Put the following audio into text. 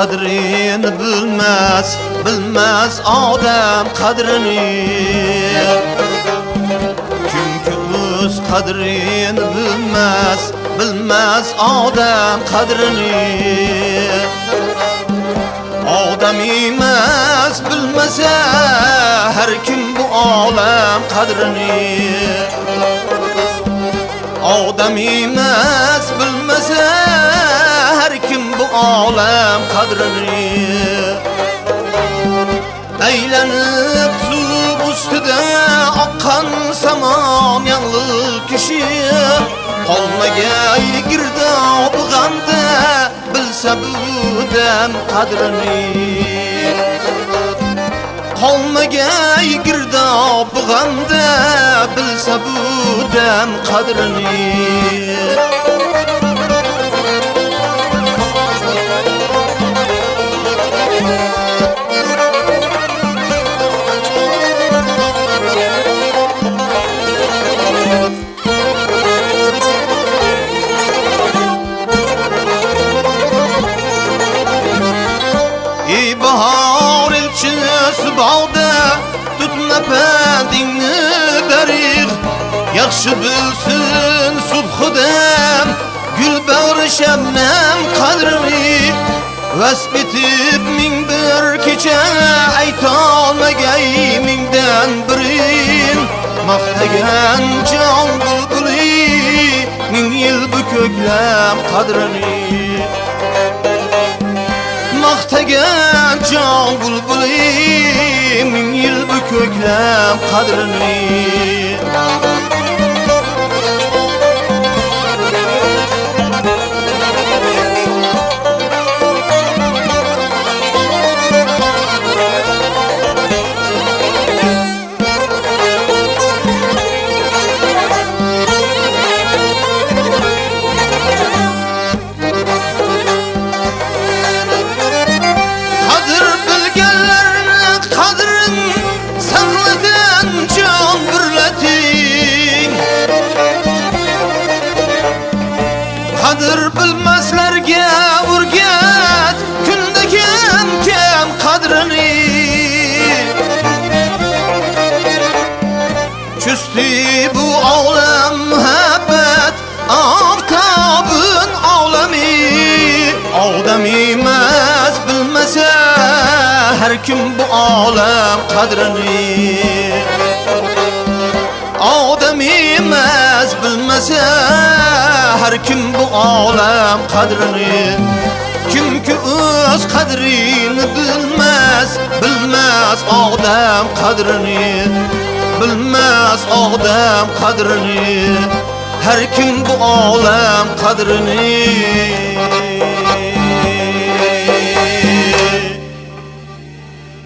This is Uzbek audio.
qadrini bilmez odam qadrini. Kimki o'z qadrini bilmez odam qadrini. Odam emas bilmasa har kim bu olam qadrini. Odam emas bilmasa har kim bu olam qadrini. Aylanib suv ustida oqqan samon yanglig kishi qolmagay girdob g'amda bilsa bu dam qadrini. Qolmagay girdob g'amda bilsa bu dam qadrini. Bahar elchisi bog'da tutma pandingni dariq. Yaxshi bilsin subhidam gul bag'ri shabnam qadrini. Vasf etib ming bir kecha aytolmagay mingdan birin. Maqtagan jon bulbuli ming yil bu ko'klam qadrini. Maqtagan jon bulbuli ming yil bu ko'klam qadrini. Qadr bilmaslarga o'rgat kunda kam qadrini. Chusti bu olam muhabbat oftobin olami. Odam emas bilmasa har kim bu olam qadrini. Odam emas bilmasa har kim bu olam qadrini. Kimki o'z qadrini bilmez odam qadrini. Bilmez odam qadrini. Har kim bu olam qadrini.